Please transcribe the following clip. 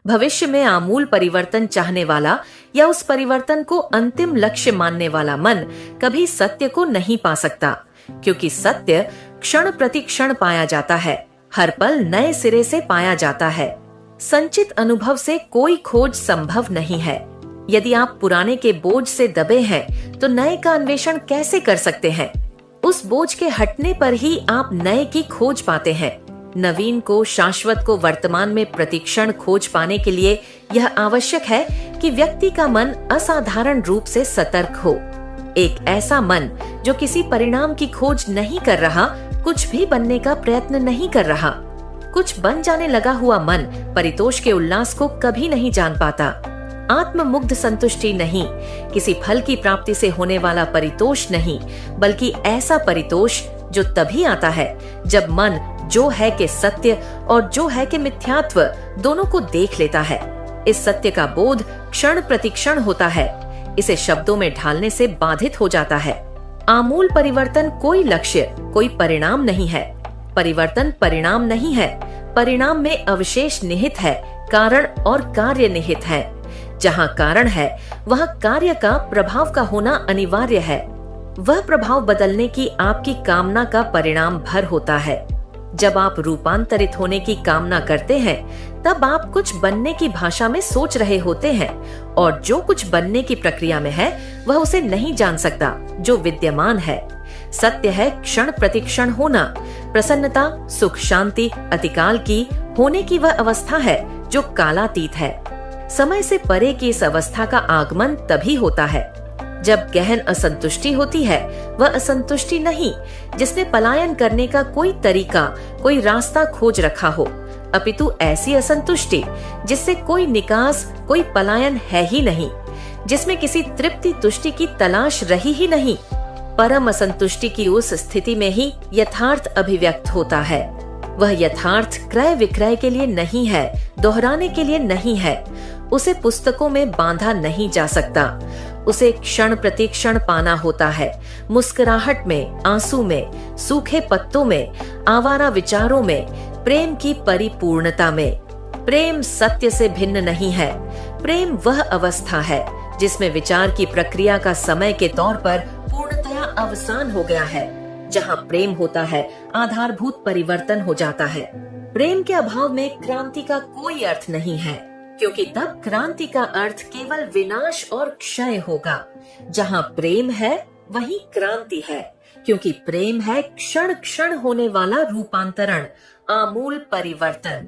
भविष्य में आमूल परिवर्तन चाहने वाला या उस परिवर्तन को अंतिम लक्ष्य मानने वाला मन कभी सत्य को नहीं पा सकता, क्योंकि सत्य क्षण प्रति क्षण पाया जाता है, हर पल नए सिरे से पाया जाता है। संचित अनुभव से कोई खोज संभव नहीं है। यदि आप पुराने के बोझ से दबे हैं, तो नए का अन्वेषण कैसे कर सकते हैं? उस बोझ के हटने पर ही आप नए की खोज पाते हैं। नवीन को, शाश्वत को वर्तमान में प्रतिक्षण खोज पाने के लिए यह आवश्यक है कि व्यक्ति का मन असाधारण रूप से सतर्क हो। एक ऐसा मन जो किसी परिणाम की खोज नहीं कर रहा, कुछ भी बनने का प्रयत्न नहीं कर रहा। कुछ बन जाने लगा हुआ मन परितोष के उल्लास को कभी नहीं जान पाता। आत्ममुग्ध संतुष्टि नहीं, किसी फल की प्राप्ति से होने वाला परितोष नहीं, बल्कि ऐसा परितोष जो तभी आता है जब मन जो है कि सत्य और जो है कि मिथ्यात्व दोनों को देख लेता है। इस सत्य का बोध क्षण प्रतिक्षण होता है, इसे शब्दों में ढालने से बाधित हो जाता है। आमूल परिवर्तन कोई लक्ष्य, कोई परिणाम नहीं है। परिवर्तन परिणाम नहीं है, परिणाम में अवशेष निहित है, कारण और कार्य निहित है। जहाँ कारण है वहाँ कार्य का, प्रभाव का होना अनिवार्य है। वह प्रभाव बदलने की आपकी कामना का परिणाम भर होता है। जब आप रूपांतरित होने की कामना करते हैं, तब आप कुछ बनने की भाषा में सोच रहे होते हैं, और जो कुछ बनने की प्रक्रिया में है वह उसे नहीं जान सकता जो विद्यमान है। सत्य है क्षण प्रतिक्षण होना। प्रसन्नता, सुख, शांति अतिकाल की होने की वह अवस्था है जो कालातीत है। समय से परे की इस अवस्था का आगमन तभी होता है जब गहन असंतुष्टि होती है। वह असंतुष्टि नहीं जिसने पलायन करने का कोई तरीका, कोई रास्ता खोज रखा हो, अपितु ऐसी असंतुष्टि जिससे कोई निकास, कोई पलायन है ही नहीं, जिसमें किसी तृप्ति तुष्टि की तलाश रही ही नहीं। परम असंतुष्टि की उस स्थिति में ही यथार्थ अभिव्यक्त होता है। वह यथार्थ क्रय विक्रय के लिए नहीं है, दोहराने के लिए नहीं है। उसे पुस्तकों में बांधा नहीं जा सकता। उसे क्षण प्रतिक्षण पाना होता है, मुस्कुराहट में, आंसू में, सूखे पत्तों में, आवारा विचारों में, प्रेम की परिपूर्णता में। प्रेम सत्य से भिन्न नहीं है। प्रेम वह अवस्था है जिसमें विचार की प्रक्रिया का समय के तौर पर पूर्णतया अवसान हो गया है। जहाँ प्रेम होता है, आधारभूत परिवर्तन हो जाता है। प्रेम के अभाव में क्रांति का कोई अर्थ नहीं है, क्योंकि तब क्रांति का अर्थ केवल विनाश और क्षय होगा। जहाँ प्रेम है वहीं क्रांति है, क्योंकि प्रेम है क्षण क्षण होने वाला रूपांतरण, आमूल परिवर्तन।